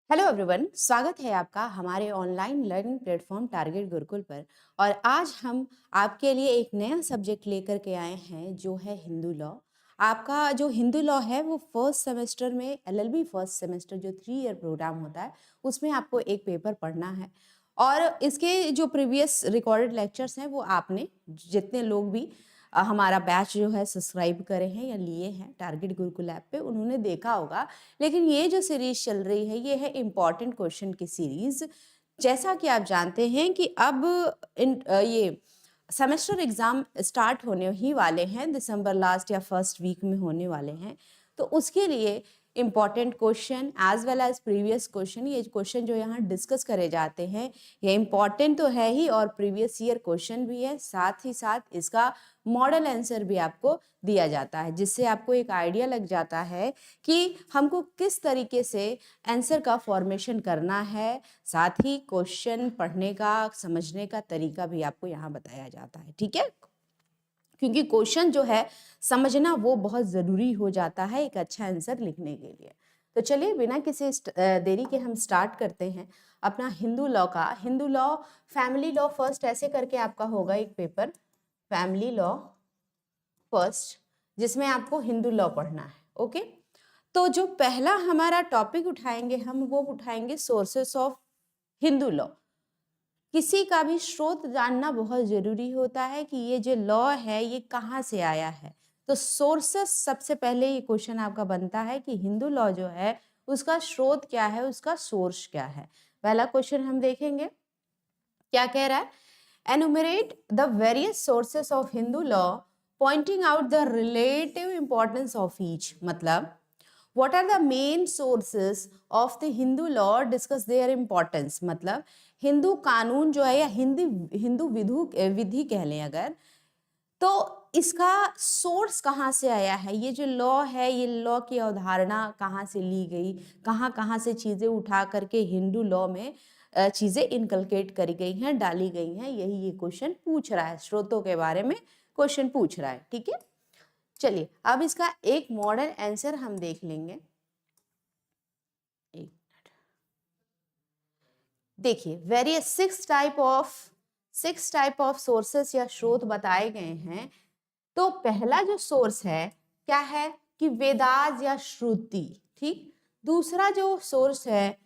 Hello everyone, स्वागत है आपका हमारे online learning platform target Gurukul पर। और आज हम आपके लिए एक नया सब्जेक्ट लेकर के आए हैं जो है हिंदू लॉ। आपका जो हिंदू लॉ है वो फर्स्ट सेमेस्टर में एलएलबी फर्स्ट सेमेस्टर जो 3 ईयर प्रोग्राम होता है उसमें आपको एक पेपर पढ़ना है। और इसके जो प्रीवियस रिकॉर्डेड लेक्चर्स हैं वो आपने जितने लोग भी हमारा बैच जो है सब्सक्राइब करे हैं या लिए हैं टारगेट गुरुकुल ऐप पे उन्होंने देखा होगा। लेकिन ये जो सीरीज चल रही है ये है इम्पॉर्टेंट क्वेश्चन की सीरीज। जैसा कि आप जानते हैं कि अब ये सेमेस्टर एग्जाम स्टार्ट होने ही वाले हैं, दिसंबर लास्ट या फर्स्ट वीक में होने वाले हैं। तो उसके लिए important question as well as previous question, ये क्वेश्चन जो यहाँ डिस्कस करे जाते हैं ये इम्पॉर्टेंट तो है ही और प्रीवियस ईयर क्वेश्चन भी है, साथ ही साथ इसका मॉडल आंसर भी आपको दिया जाता है, जिससे आपको एक आइडिया लग जाता है कि हमको किस तरीके से आंसर का फॉर्मेशन करना है। साथ ही क्वेश्चन पढ़ने का समझने का तरीका भी आपको यहाँ बताया जाता है, ठीक है। क्योंकि क्वेश्चन जो है समझना वो बहुत ज़रूरी हो जाता है एक अच्छा आंसर लिखने के लिए। तो चलिए बिना किसी देरी के हम स्टार्ट करते हैं अपना हिंदू लॉ का। Hindu law family law first ऐसे करके आपका होगा एक पेपर, फैमिली लॉ फर्स्ट, जिसमें आपको हिंदू लॉ पढ़ना है। ओके, तो जो पहला हमारा टॉपिक उठाएंगे हम वो उठाएंगे सोर्सेस ऑफ हिंदू लॉ। किसी का भी स्रोत जानना बहुत जरूरी होता है कि ये जो लॉ है ये कहाँ से आया है। तो सोर्सेस सबसे पहले ये क्वेश्चन आपका बनता है कि हिंदू लॉ जो है उसका स्रोत क्या है, उसका सोर्स क्या है। पहला क्वेश्चन हम देखेंगे क्या कह रहा है। Enumerate the various sources of Hindu law pointing out the relative importance of each. मतलब what are the main sources of the Hindu law, discuss their importance। मतलब हिंदू कानून जो है या हिंदू विधि कह लें अगर, तो इसका सोर्स कहाँ से आया है, ये जो लॉ है ये लॉ की अवधारणा कहाँ से ली गई, कहाँ कहाँ से चीज़ें उठा करके हिंदू लॉ में चीज़ें इनकलकेट करी गई हैं, डाली गई हैं, यही ये क्वेश्चन पूछ रहा है। स्रोतों के बारे में क्वेश्चन पूछ रहा है, ठीक है। चलिए अब इसका एक मॉडल आंसर हम देख लेंगे। एक देखिए, various six type of sources या स्रोत बताए गए हैं। तो पहला जो सोर्स है क्या है कि वेदास या श्रुति, ठीक। दूसरा जो सोर्स है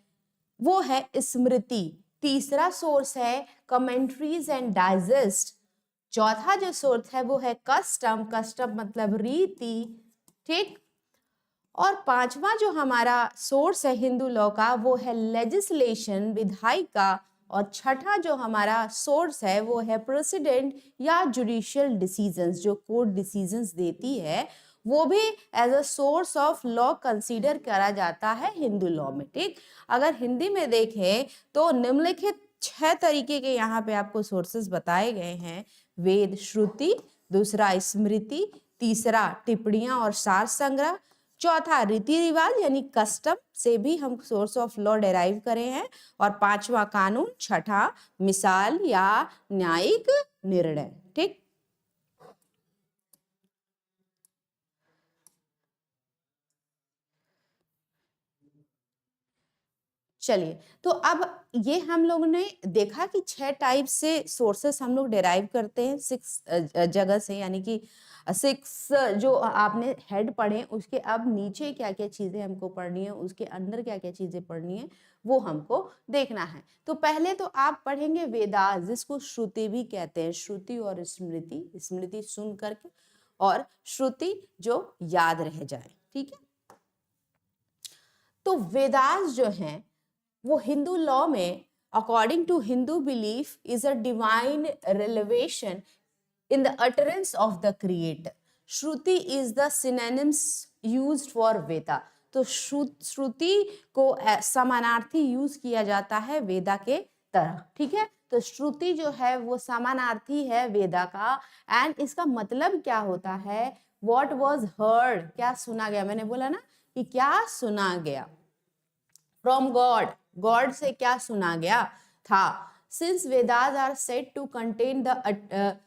वो है स्मृति। तीसरा सोर्स है कमेंट्रीज एंड डाइजेस्ट। चौथा जो सोर्स है वो है कस्टम मतलब रीति, ठीक। और पांचवा जो हमारा सोर्स है हिंदू लॉ का वो है लेजिस्लेशन, विधायिका। और छठा जो हमारा सोर्स है वो है प्रेसिडेंट या जुडिशियल डिसीजंस, जो कोर्ट डिसीजंस देती है वो भी as a source of law consider करा जाता है हिंदू लॉ में, ठीक। अगर हिंदी में देखें तो निम्नलिखित 6 तरीके के यहाँ पे आपको सोर्सेस बताए गए हैं। वेद श्रुति, दूसरा स्मृति, तीसरा टिप्पणियां और सार संग्रह, चौथा रीति रिवाज यानी कस्टम से भी हम सोर्स ऑफ लॉ डेराइव करे हैं, और पांचवा कानून, छठा मिसाल या न्यायिक निर्णय, ठीक। चलिए, तो अब ये हम लोगों ने देखा कि 6 टाइप से सोर्सेस हम लोग डेराइव करते हैं 6 जगह से, यानी कि 6 जो आपने हेड पढ़े उसके अब नीचे क्या क्या चीजें हमको पढ़नी है, उसके अंदर क्या क्या चीजें पढ़नी है वो हमको देखना है। तो पहले तो आप पढ़ेंगे वेदास, जिसको श्रुति भी कहते हैं। श्रुति और स्मृति, स्मृति सुन करके और श्रुति जो याद रह जाए, ठीक है। तो वेदास जो है वो हिंदू लॉ में according to Hindu belief is a divine revelation in the utterance of the creator। Shruti is the synonyms used for Veda. तो श्रुति को समानार्थी यूज किया जाता है वेदा के तरह, ठीक है। तो श्रुति जो है वो समानार्थी है वेदा का। एंड इसका मतलब क्या होता है, what was heard, क्या सुना गया। मैंने बोला ना कि क्या सुना गया, फ्रॉम गॉड, गॉड से क्या सुना गया था। Since Vedas are said to contain the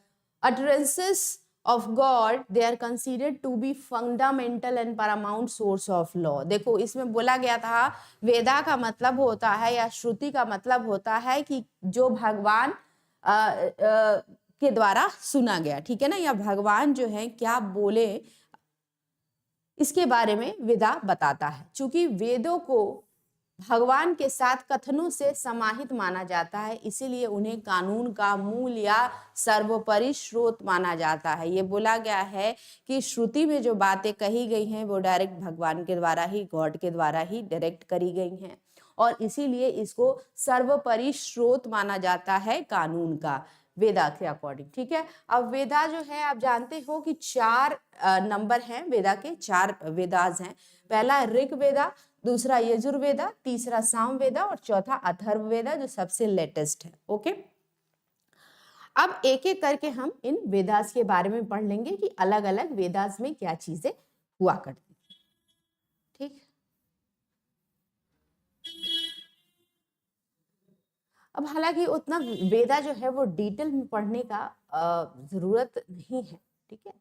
utterances of God they are considered to be fundamental and paramount source of law। देखो इसमें बोला गया था वेदा का मतलब होता है या श्रुति का मतलब होता है कि जो भगवान के द्वारा सुना गया, ठीक है ना, या भगवान जो है क्या बोले इसके बारे में वेदा बताता है। चूंकि वेदों को भगवान के साथ कथनों से समाहित माना जाता है, इसीलिए उन्हें कानून का मूल या सर्वोपरि स्रोत माना जाता है। ये बोला गया है कि श्रुति में जो बातें कही गई हैं वो डायरेक्ट भगवान के द्वारा ही, गॉड के द्वारा ही डायरेक्ट करी गई हैं और इसीलिए इसको सर्वोपरि स्रोत माना जाता है कानून का, वेदा के अकॉर्डिंग, ठीक है। अब वेदा जो है आप जानते हो कि 4 नंबर हैं, वेदा के 4 वेदास हैं। पहला ऋग वेदा, दूसरा यजुर्वेदा, तीसरा सामवेदा और चौथा अथर्ववेदा जो सबसे लेटेस्ट है। ओके, अब एक एक करके हम इन वेदास के बारे में पढ़ लेंगे कि अलग अलग वेदास में क्या चीजें हुआ करती थी, ठीक। अब हालांकि उतना वेदा जो है वो डिटेल में पढ़ने का जरूरत नहीं है, ठीक है,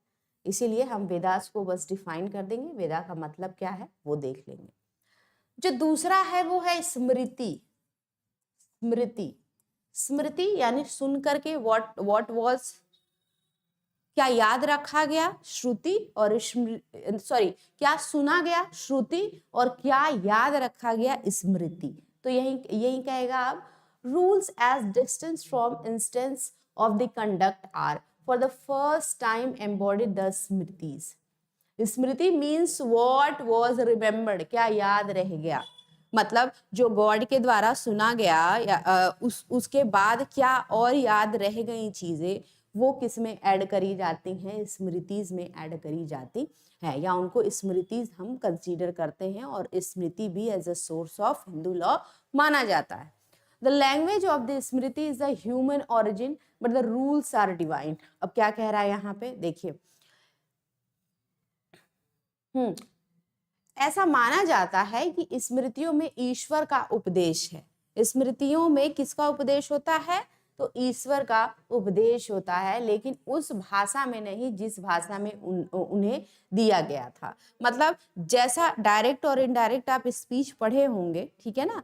इसीलिए हम वेदास को बस डिफाइन कर देंगे, वेदा का मतलब क्या है वो देख लेंगे। जो दूसरा है वो है स्मृति। स्मृति, स्मृति यानी सुन करके व्हाट वाज, क्या याद रखा गया, श्रुति और सॉरी क्या सुना गया श्रुति और क्या याद रखा गया स्मृति। तो यही कहेगा आप rules as distance from instance of the conduct are for the first time embodied the smritis। Smriti means what was remembered, क्या याद रह गया, मतलब जो गॉड के द्वारा सुना गया या उसके बाद क्या और याद रह गई चीजें वो किस में ऐड करी जाती हैं, स्मृतिज में ऐड करी जाती है या उनको स्मृतिज हम कंसीडर करते हैं और स्मृति भी as a source of Hindu law माना जाता है। The language of the Smriti is a human origin but the rules are divine। अब क्या कह रहा है यहाँ पे देखिए, ऐसा माना जाता है कि स्मृतियों में ईश्वर का उपदेश है। स्मृतियों में किसका उपदेश होता है, तो ईश्वर का उपदेश होता है, लेकिन उस भाषा में नहीं जिस भाषा में उन्हें दिया गया था। मतलब जैसा डायरेक्ट और इनडायरेक्ट आप स्पीच पढ़े होंगे, ठीक है ना।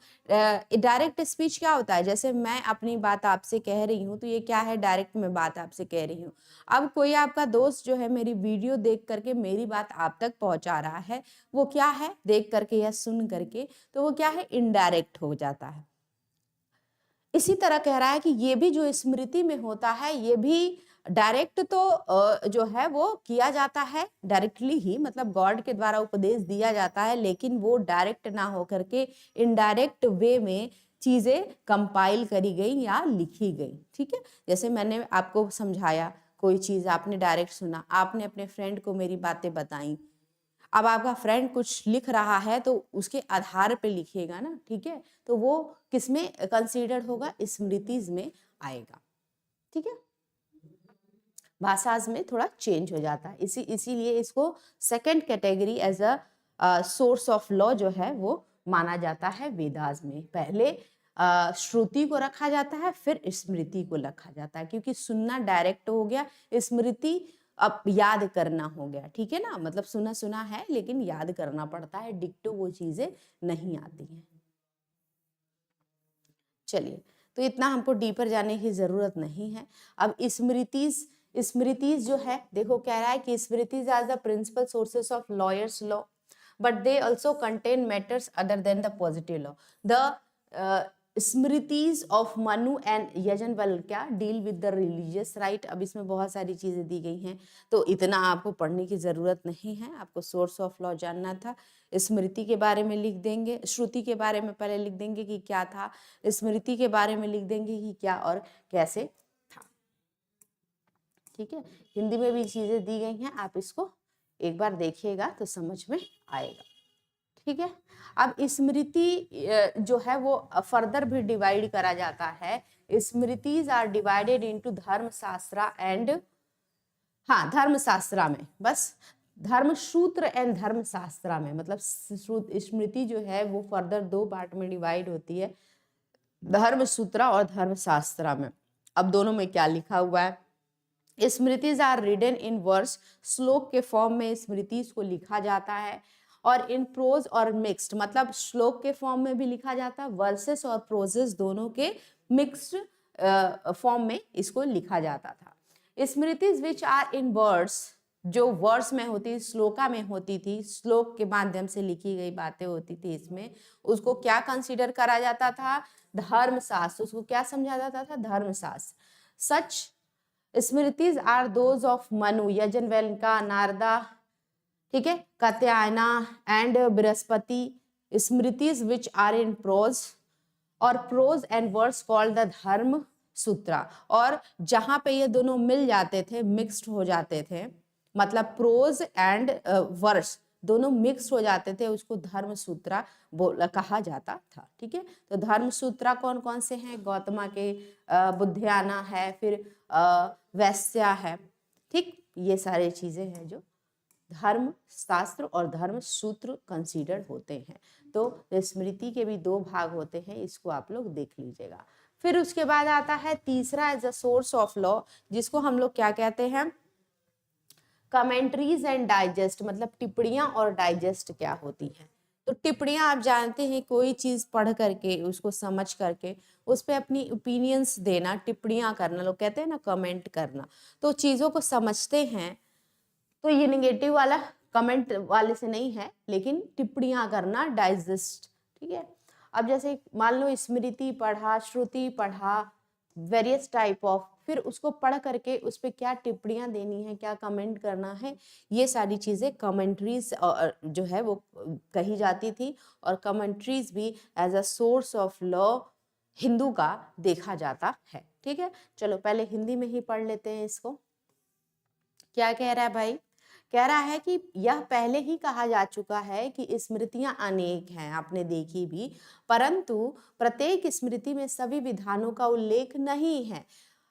डायरेक्ट स्पीच क्या होता है, जैसे मैं अपनी बात आपसे कह रही हूँ तो ये क्या है, डायरेक्ट मैं बात आपसे कह रही हूँ। अब कोई आपका दोस्त जो है मेरी वीडियो देख करके मेरी बात आप तक पहुंचा रहा है, वो क्या है, देख करके या सुन करके, तो वो क्या है, इनडायरेक्ट हो जाता है। इसी तरह कह रहा है कि ये भी जो स्मृति में होता है ये भी डायरेक्ट तो जो है वो किया जाता है डायरेक्टली ही, मतलब गॉड के द्वारा उपदेश दिया जाता है, लेकिन वो डायरेक्ट ना होकर के इनडायरेक्ट वे में चीजें कंपाइल करी गई या लिखी गई, ठीक है। जैसे मैंने आपको समझाया कोई चीज, आपने डायरेक्ट सुना, आपने अपने फ्रेंड को मेरी बातें बताई, अब आपका फ्रेंड कुछ लिख रहा है तो उसके आधार पे लिखेगा ना, ठीक है, तो वो किसमें कंसीडर होगा, स्मृतिज में आएगा, ठीक है। भाषाज में थोड़ा चेंज हो जाता है, इसीलिए इसको second category as a source of law जो है वो माना जाता है वेदास में। पहले श्रुति को रखा जाता है फिर स्मृति को रखा जाता है, क्योंकि सुनना डायरेक्ट हो गया, स्मृति अब याद करना हो गया, ठीक है ना, मतलब सुना सुना है लेकिन याद करना पड़ता है, डिक्टो वो चीजें नहीं आती हैं। चलिए, तो इतना हमको डीपर जाने की जरूरत नहीं है। अब स्मृतिज जो है देखो कह रहा है कि Smritis are the principal sources of lawyers law but they also contain matters other than the positive law. The Smritis of Manu and Yajnavalkya deal with the religious right. अब इसमें बहुत सारी चीजें दी गई हैं तो इतना आपको पढ़ने की जरूरत नहीं है, आपको सोर्स ऑफ लॉ जानना था। स्मृति के बारे में लिख देंगे, श्रुति के बारे में पहले लिख देंगे कि क्या था, स्मृति के बारे में लिख देंगे कि क्या और कैसे था, ठीक है। हिंदी में भी चीजें दी गई हैं, आप इसको एक बार देखिएगा तो समझ में आएगा, ठीक है। अब स्मृति जो है वो फर्दर भी डिवाइड करा जाता है। स्मृतिज आर डिवाइडेड इनटू धर्मशास्त्र एंड, हाँ धर्मशास्त्र में, बस धर्मसूत्र एंड धर्मशास्त्र में, मतलब स्मृति जो है वो फर्दर 2 पार्ट में डिवाइड होती है, धर्मसूत्र और धर्मशास्त्र में। अब दोनों में क्या लिखा हुआ है smritis are ridden in verse, श्लोक के फॉर्म में स्मृतिज को लिखा जाता है, और इन प्रोज और मिक्स्ड, मतलब श्लोक के फॉर्म में भी लिखा जाता है, वर्सेस और प्रोजेस दोनों के मिक्स्ड फॉर्म में इसको लिखा जाता था। Smritis which are in words, जो वर्ड्स में होती, श्लोका में होती थी, श्लोक के माध्यम से लिखी गई बातें होती थी, इसमें उसको क्या कंसीडर करा जाता था, धर्मशास्त्र, उसको क्या समझा जाता था, Dharmashastra. Such Smritis are those of Manu, Yajnavalkya, Narada, ठीक है, Katyayana and Brihaspati. Smritis which are in prose, और prose and words called the Dharma Sutra, और जहां पे ये दोनों मिल जाते थे, मिक्स्ड हो जाते थे, मतलब प्रोज एंड वर्ड्स दोनों मिक्स हो जाते थे, उसको धर्म सूत्रा कहा जाता था। ठीक है, तो धर्म सूत्रा कौन कौन से हैं, गौतमा के, बुद्धियाना है, फिर वैश्या है, ठीक, ये सारे चीजें हैं जो धर्म शास्त्र और धर्म सूत्र कंसीडर होते हैं। तो स्मृति के भी दो भाग होते हैं, इसको आप लोग देख लीजिएगा। फिर उसके बाद आता है तीसरा, as a source of law, जिसको हम लोग क्या कहते हैं, कमेंट्रीज एंड डाइजेस्ट, मतलब टिप्पणियां और डाइजेस्ट क्या होती हैं। तो टिप्पणियां आप जानते हैं, कोई चीज पढ़ करके उसको समझ करके उस पर अपनी ओपिनियंस देना, टिप्पणियां करना, लोग कहते हैं ना कमेंट करना। तो चीजों को समझते हैं, तो ये निगेटिव वाला कमेंट वाले से नहीं है, लेकिन टिप्पणियां करना, डाइजेस्ट। ठीक है, अब जैसे मान लो स्मृति पढ़ा, श्रुति पढ़ा, वेरियस टाइप ऑफ, फिर उसको पढ़ करके उस पर क्या टिप्पणियां देनी है, क्या कमेंट करना है, ये सारी चीजें कमेंट्रीज जो है वो कही जाती थी। और कमेंट्रीज भी as a source of law Hindu का देखा जाता है। ठीक है, चलो पहले हिंदी में ही पढ़ लेते हैं इसको। क्या कह रहा है भाई, कह रहा है कि यह पहले ही कहा जा चुका है कि स्मृतियां अनेक हैं, आपने देखी भी, परंतु प्रत्येक स्मृति में सभी विधानों का उल्लेख नहीं है।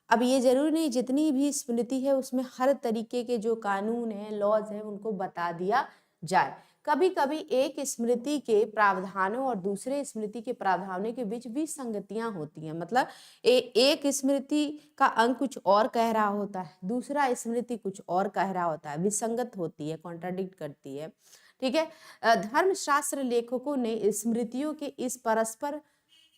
अब ये जरूरी नहीं जितनी भी स्मृति है उसमें हर तरीके के जो कानून है, लॉज है, उनको बता दिया जाए। कभी कभी एक स्मृति के प्रावधानों और दूसरे स्मृति के प्रावधानों के बीच भी संगतियां होती हैं, मतलब एक स्मृति का अंग कुछ और कह रहा होता है, दूसरा स्मृति कुछ और कह रहा होता है, विसंगत होती है, कॉन्ट्राडिक्ट करती है। ठीक है, धर्मशास्त्र लेखकों ने स्मृतियों के इस परस्पर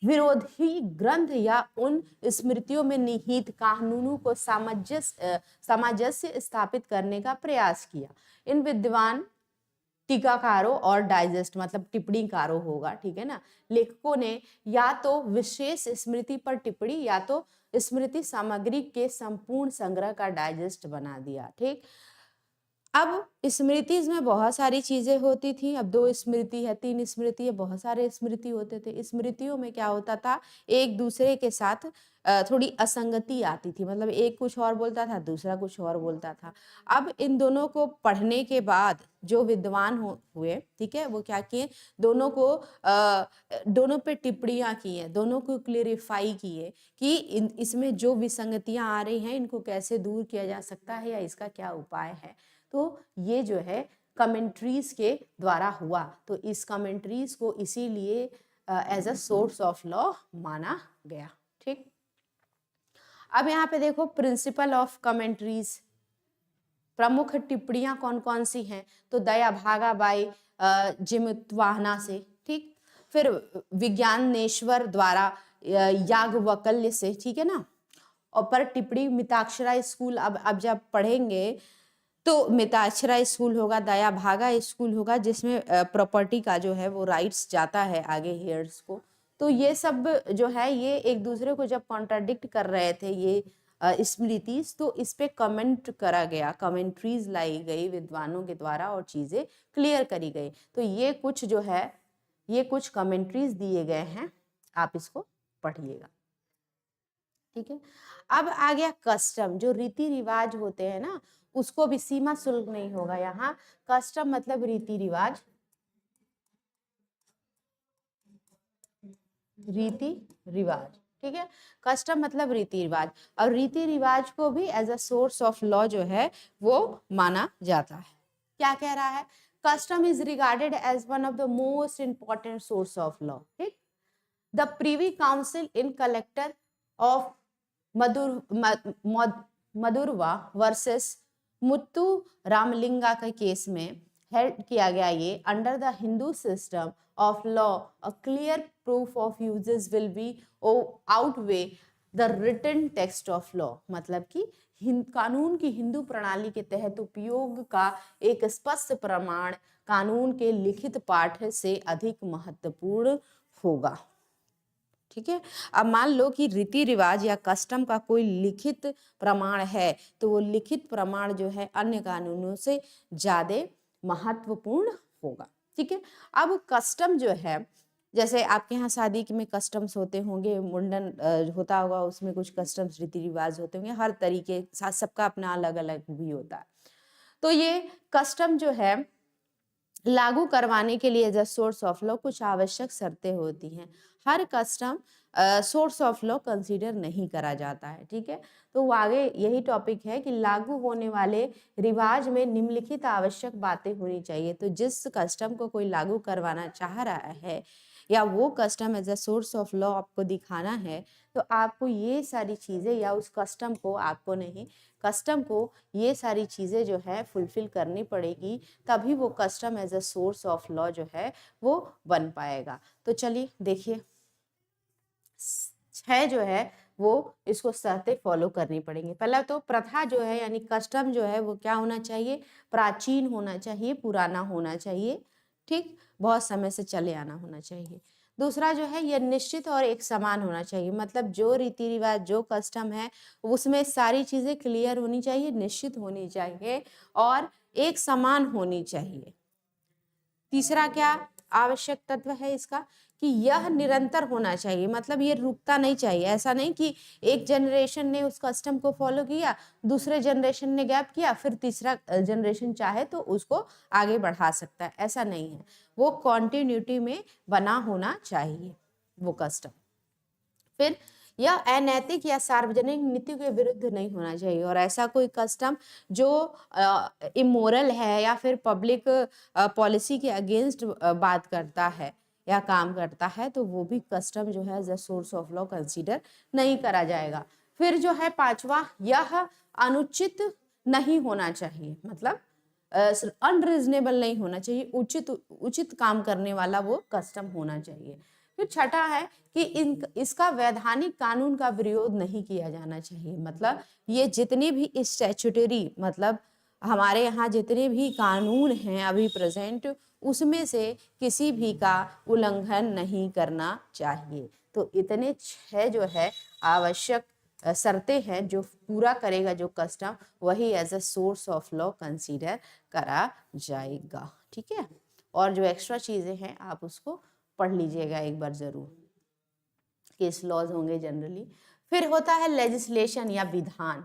विरोधी ग्रंथ या उन स्मृतियों में निहित कानूनों को सामंजस्य स्थापित करने का प्रयास किया। इन विद्वान टीकाकारों और डाइजेस्ट, मतलब टिप्पणीकारों होगा, ठीक है ना, लेखकों ने या तो विशेष स्मृति पर टिप्पणी या तो स्मृति सामग्री के संपूर्ण संग्रह का डाइजेस्ट बना दिया। ठीक, अब स्मृति में बहुत सारी चीजें होती थी, अब 2 स्मृति है, 3 स्मृति है, बहुत सारे स्मृति होते थे। स्मृतियों में क्या होता था, एक दूसरे के साथ थोड़ी असंगति आती थी, मतलब एक कुछ और बोलता था, दूसरा कुछ और बोलता था। अब इन दोनों को पढ़ने के बाद जो विद्वान हुए, ठीक है, वो क्या किए, दोनों को दोनों पे टिप्पणियां की है, दोनों को क्लेरिफाई किए कि इसमें जो विसंगतियां आ रही हैं इनको कैसे दूर किया जा सकता है या इसका क्या उपाय है। तो ये जो है कमेंट्रीज के द्वारा हुआ, तो इस कमेंट्रीज को इसीलिए as a source of law माना गया। ठीक, अब यहाँ पे देखो प्रिंसिपल ऑफ कमेंट्रीज, प्रमुख टिप्पणियां कौन कौन सी हैं, तो दया भागाबाई जिमत्वाहना से, ठीक, फिर विज्ञानेश्वर द्वारा याज्ञवल्क्य से, ठीक है ना, और पर टिप्पणी मिताक्षरा स्कूल, अब जब पढ़ेंगे तो मिताक्षरा स्कूल होगा, दया भागा स्कूल होगा, जिसमें प्रॉपर्टी का जो है वो राइट्स जाता है आगे हेयर्स को। तो ये सब जो है ये एक दूसरे को जब कॉन्ट्राडिक्ट कर रहे थे ये स्मृतिज, तो इस पे कमेंट करा गया, कमेंट्रीज लाई गई विद्वानों के द्वारा और चीजें क्लियर करी गई। तो ये कुछ जो है ये कुछ कमेंट्रीज दिए गए हैं, आप इसको पढ़िएगा। ठीक है, अब आ गया कस्टम, जो रीति रिवाज होते हैं ना, उसको भी सीमा शुल्क नहीं होगा यहाँ। कस्टम मतलब रीति रिवाज, रीति रिवाज, ठीक है, कस्टम मतलब रीति रिवाज, और रीति रिवाज को भी as a source of law जो है वो माना जाता है। क्या कह रहा है, custom is regarded as one of the most important source of law. ठीक, the privy council in collector of Madura versus Muttu Ramalinga के केस में हेल्ड किया गया ये under the Hindu system of law a clear proof of usage will be outweigh the written text of law, मतलब कि कानून की हिंदू प्रणाली के तहत उपयोग का एक स्पष्ट प्रमाण कानून के लिखित पाठ से अधिक महत्वपूर्ण होगा। ठीक है, अब मान लो कि रीति रिवाज या कस्टम का कोई लिखित प्रमाण है तो वो लिखित प्रमाण जो है अन्य कानूनों से ज्यादा महत्वपूर्ण होगा। ठीक है, अब कस्टम जो है, जैसे आपके यहाँ शादी में कस्टम्स होते होंगे, मुंडन होता होगा, उसमें कुछ कस्टम्स रीति रिवाज होते होंगे, हर तरीके सबका अपना अलग अलग भी होता है। तो ये कस्टम जो है लागू करवाने के लिए as a source of law कुछ आवश्यक शर्तें होती हैं। हर custom source of law consider नहीं करा जाता है। ठीक है, तो वो आगे यही टॉपिक है कि लागू होने वाले रिवाज में निम्नलिखित आवश्यक बातें होनी चाहिए। तो जिस कस्टम को कोई लागू करवाना चाह रहा है या वो custom as a source of law आपको दिखाना है, तो आपको ये सारी चीजें, या उस कस्टम को, आपको नहीं, कस्टम को ये सारी चीजें जो है फुलफिल करनी पड़ेगी, तभी वो custom as a source of law जो है वो बन पाएगा। तो चलिए देखिए, 6 जो है वो इसको शर्तें फॉलो करनी पड़ेंगी। पहला तो प्रथा जो है यानी कस्टम जो है वो क्या होना चाहिए, प्राचीन होना चाहिए, पुराना होना चाहिए। ठीक, बहुत समय से चले आना होना चाहिए। दूसरा जो है यह निश्चित और एक समान होना चाहिए, मतलब जो रीति रिवाज, जो कस्टम है उसमें सारी चीजें क्लियर होनी चाहिए, निश्चित होनी चाहिए और एक समान होनी चाहिए। तीसरा क्या आवश्यक तत्व है इसका कि यह निरंतर होना चाहिए, मतलब ये रुकता नहीं चाहिए। ऐसा नहीं कि एक जनरेशन ने उस कस्टम को फॉलो किया, दूसरे जनरेशन ने गैप किया, फिर तीसरा जनरेशन चाहे तो उसको आगे बढ़ा सकता है, ऐसा नहीं है। वो कॉन्टिन्यूटी में बना होना चाहिए वो कस्टम। फिर यह अनैतिक या सार्वजनिक नीति के विरुद्ध नहीं होना चाहिए, और ऐसा कोई कस्टम जो इमोरल है या फिर पब्लिक पॉलिसी के अगेंस्ट बात करता है या काम करता है, तो वो भी कस्टम जो है as a source of law consider नहीं करा जाएगा। फिर जो है पांचवा, यह अनुचित नहीं होना चाहिए, मतलब अनरीजनेबल नहीं होना चाहिए, उचित काम करने वाला वो कस्टम होना चाहिए। फिर छठा है कि इसका वैधानिक कानून का विरोध नहीं किया जाना चाहिए, मतलब ये जितने भी स्टैट्यूटरी, मतलब हमारे यहाँ जितने भी कानून हैं अभी प्रेजेंट, उसमें से किसी भी का उल्लंघन नहीं करना चाहिए। तो इतने 6 जो है आवश्यक शर्तें हैं जो पूरा करेगा जो कस्टम, वही as a source of law consider करा जाएगा। ठीक है, और जो एक्स्ट्रा चीजें हैं आप उसको पढ़ लीजिएगा एक बार जरूर, केस लॉज होंगे जनरली। फिर होता है लेजिस्लेशन या विधान।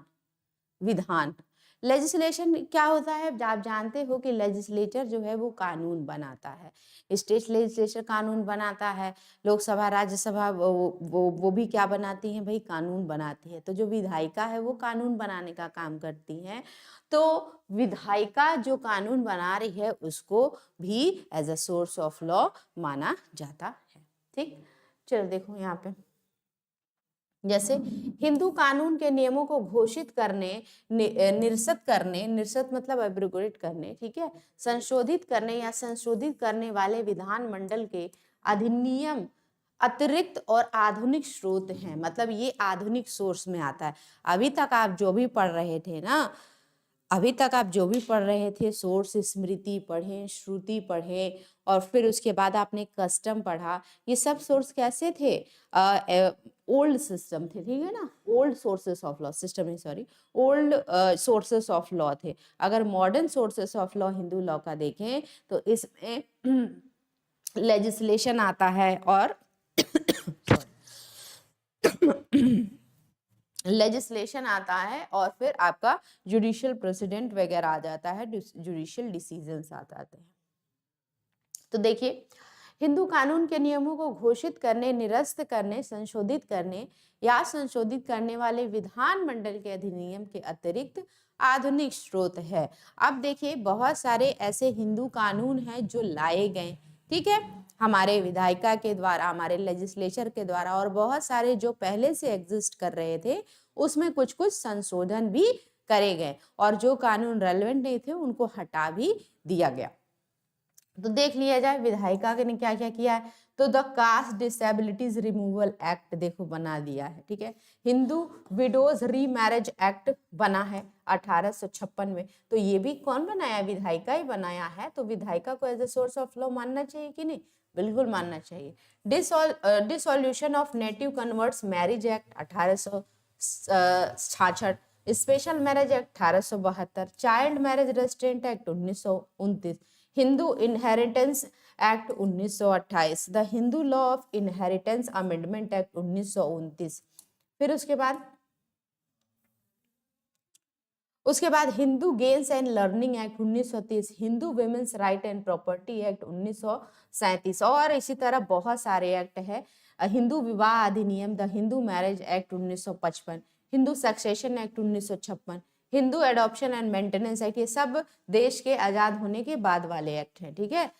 विधान लेजिस्लेशन क्या होता है, आप जानते हो कि लेजिस्लेटर जो है वो कानून बनाता है, स्टेट लेजिस्लेचर कानून बनाता है, लोकसभा राज्यसभा वो भी क्या बनाती हैं भाई, कानून बनाती है। तो जो विधायिका है वो कानून बनाने का काम करती है, तो विधायिका जो कानून बना रही है उसको भी as a source of law माना जाता है। ठीक, चलो देखो यहाँ पे, जैसे हिंदू कानून के नियमों को घोषित करने, निरस्त करने, निरस्त मतलब एब्रोगेट करने, ठीक है, संशोधित करने या संशोधित करने वाले विधानमंडल के अधिनियम अतिरिक्त और आधुनिक स्रोत हैं, मतलब ये आधुनिक सोर्स में आता है। अभी तक आप जो भी पढ़ रहे थे ना, अभी तक आप जो भी पढ़ रहे थे, सोर्स स्मृति पढ़े, श्रुति पढ़े, और फिर उसके बाद आपने कस्टम पढ़ा, ये सब सोर्स कैसे थे, ओल्ड सिस्टम थे, ठीक है ना, old sources of law, system नहीं sorry, old sources of law थे। अगर modern sources of law Hindu law का देखें तो इसमें लेजिस्लेशन आता है और लेजिस्लेशन आता है और फिर आपका जुडिशियल प्रेसिडेंट वगैरह आ जाता है, जुडिशियल डिसीजंस आ जाते हैं। तो देखिए, हिंदू कानून के नियमों को घोषित करने, निरस्त करने, संशोधित करने या संशोधित करने वाले विधानमंडल के अधिनियम के अतिरिक्त आधुनिक स्रोत है। अब देखिए, बहुत सारे ऐसे हिंदू कानून हैं जो लाए गए, ठीक है, हमारे विधायिका के द्वारा, हमारे लेजिस्लेचर के द्वारा, और बहुत सारे जो पहले से एग्जिस्ट कर रहे थे उसमें कुछ कुछ संशोधन भी करे गए और जो कानून रेलेवेंट नहीं थे उनको हटा भी दिया गया। तो देख लिया जाए विधायिका ने क्या क्या किया है। तो the caste disabilities removal act देखो बना दिया है, ठीक है। हिंदू विडोज रीमैरिज एक्ट बना है 1856 में। तो ये भी कौन बनाया, विधायिका ही बनाया है। तो विधायिका को as a source of law मानना चाहिए कि नहीं, बिल्कुल मानना चाहिए। Dissolution of native converts marriage act 1866, special marriage act 1872, child marriage restraint act 1929, Hindu inheritance act 1928, the Hindu law of inheritance amendment act 1929। फिर उसके बाद Hindu gains and learning act 1930, Hindu women's right and property act 1937 और इसी तरह बहुत सारे एक्ट है। हिंदू विवाह अधिनियम, the Hindu marriage act 1955, Hindu succession act 1956, Hindu adoption and maintenance act, ये सब देश के आजाद होने के बाद वाले एक्ट हैं, ठीक है।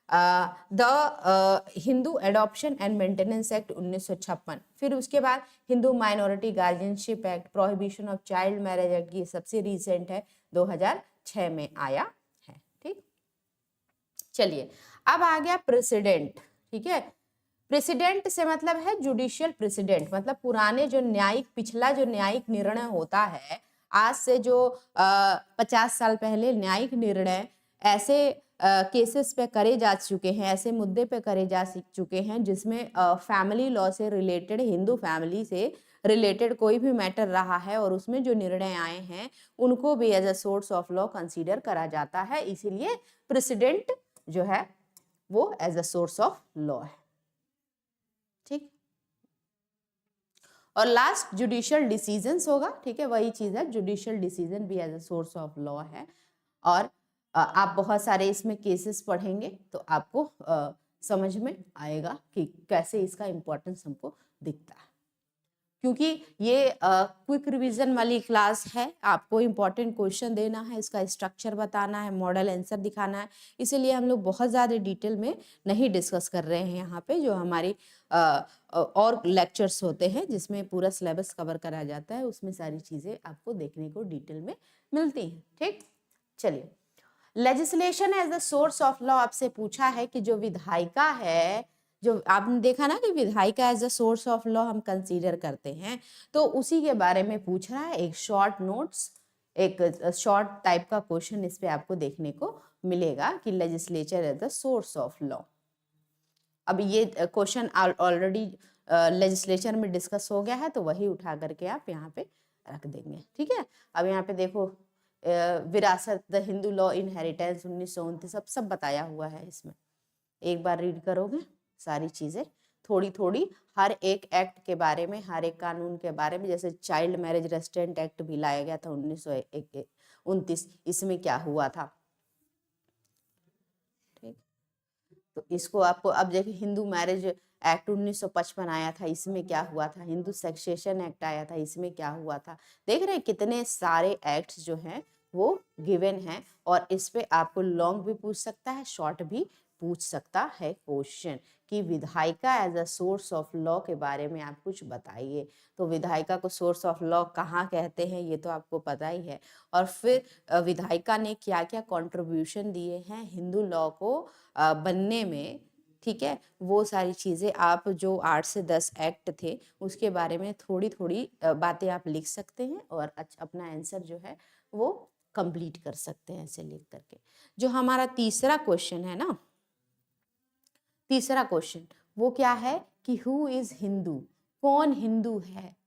The Hindu adoption and maintenance act 1956, फिर उसके बाद Hindu minority guardianship act, prohibition of child marriage act, ये सबसे रिसेंट है, 2006 में आया है, ठीक। चलिए अब आ गया प्रेसिडेंट, ठीक है। प्रेसिडेंट से मतलब है जुडिशियल प्रेसिडेंट, मतलब पुराने जो न्यायिक, पिछला जो न्यायिक निर्णय होता है, आज से जो 50 साल पहले न्यायिक निर्णय ऐसे केसेस पे करे जा चुके हैं, ऐसे मुद्दे पे करे जा चुके हैं जिसमें फैमिली लॉ से रिलेटेड, हिंदू फैमिली से रिलेटेड कोई भी मैटर रहा है और उसमें जो निर्णय आए हैं उनको भी as a source of law consider करा जाता है। इसीलिए प्रेसिडेंट जो है वो as a source of law है, ठीक। और लास्ट जुडिशियल डिसीजंस होगा, ठीक है, वही चीज है, जुडिशियल डिसीजन भी as a source of law है। और आप बहुत सारे इसमें केसेस पढ़ेंगे तो आपको समझ में आएगा कि कैसे इसका इम्पोर्टेंस हमको दिखता है, क्योंकि ये क्विक रिवीजन वाली क्लास है। आपको इम्पोर्टेंट क्वेश्चन देना है, इसका स्ट्रक्चर बताना है, मॉडल आंसर दिखाना है, इसीलिए हम लोग बहुत ज़्यादा डिटेल में नहीं डिस्कस कर रहे हैं यहाँ पे। जो हमारी और लेक्चर्स होते हैं जिसमें पूरा सिलेबस कवर करा जाता है, उसमें सारी चीज़ें आपको देखने को डिटेल में मिलती हैं, ठीक। चलिए, legislation as the source of law आपसे पूछा है कि जो विधायिका है, जो आपने देखा ना कि विधायिका as a source of law हम कंसीडर करते हैं, तो उसी के बारे में पूछ रहा है। एक शॉर्ट नोट्स, एक शॉर्ट टाइप का क्वेश्चन इस पे आपको देखने को मिलेगा कि legislature as the source of law. अब ये क्वेश्चन ऑलरेडी लेजिस्लेचर में डिस्कस हो गया है, तो वही उठा करके आप यहाँ पे रख देंगे, ठीक है। अब यहाँ पे देखो विरासत, द हिंदू लॉ इनहेरिटेंस 1929, सब बताया हुआ है इसमें। एक बार रीड करोगे सारी चीजें थोड़ी थोड़ी, हर एक एक्ट के बारे में, हर एक कानून के बारे में। जैसे चाइल्ड मैरिज रेस्ट्रेंट एक्ट भी लाया गया था 1929, इसमें क्या हुआ था, ठीक। तो इसको आपको अब देखिए, हिंदू मैरिज एक्ट 1955 आया था, इसमें क्या हुआ था। हिंदू सक्सेशन एक्ट आया था, इसमें क्या हुआ था। देख रहे हैं कितने सारे एक्ट्स जो हैं वो गिवन है, और इस पे आपको लॉन्ग भी पूछ सकता है, शॉर्ट भी पूछ सकता है क्वेश्चन कि विधायिका as a source of law के बारे में आप कुछ बताइए। तो विधायिका को सोर्स ऑफ लॉ कहाँ कहते हैं ये तो आपको पता ही है। और फिर विधायिका ने क्या क्या कंट्रीब्यूशन दिए हैं हिंदू लॉ को बनने में, ठीक है, वो सारी चीज़ें आप जो 8 से 10 एक्ट थे उसके बारे में थोड़ी थोड़ी बातें आप लिख सकते हैं और अपना आंसर जो है वो कंप्लीट कर सकते हैं ऐसे लिख करके। जो हमारा तीसरा क्वेश्चन है ना, तीसरा क्वेश्चन वो क्या है कि हु इज हिंदू, कौन हिंदू है।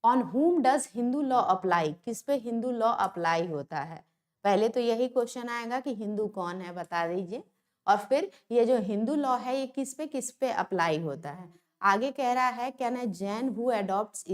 ऑन हुम डज हिंदू लॉ अप्लाई, किस पे हिंदू लॉ अप्लाई होता है। पहले तो यही क्वेश्चन आएगा कि हिंदू कौन है बता दीजिए, और फिर ये जो हिंदू लॉ है ये किस पे अप्लाई होता है। आगे कह रहा है क्या ना, जैन हु एडॉप्ट्स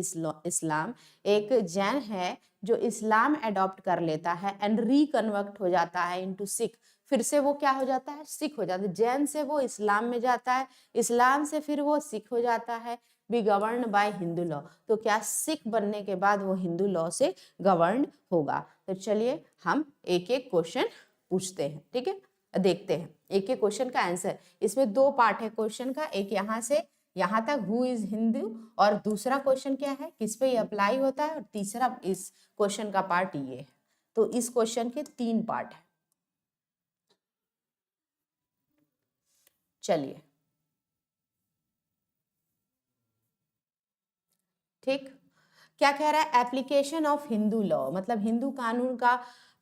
इस्लाम, एक जैन है जो इस्लाम एडॉप्ट कर लेता है एंड रिकन्वर्ट हो जाता है इनटू सिख, फिर से वो क्या हो जाता है, सिख हो जाता है। जैन से वो इस्लाम में जाता है, इस्लाम से फिर वो सिख हो जाता है, be govern by Hindu law. तो क्या सिख बनने के बाद वो हिंदू लॉ से गवर्न होगा। तो चलिए हम एक एक क्वेश्चन पूछते हैं, ठीक है, देखते हैं एक एक क्वेश्चन का आंसर। इसमें दो पार्ट है क्वेश्चन का, एक यहाँ से यहाँ तक हु इज हिंदू, और दूसरा क्वेश्चन क्या है, किस पे ये अप्लाई होता है, और तीसरा इस क्वेश्चन का पार्ट ये है। तो इस क्वेश्चन के 3 पार्ट है। चलिए ठीक, क्या कह रहा है, एप्लीकेशन ऑफ हिंदू लॉ, मतलब हिंदू कानून का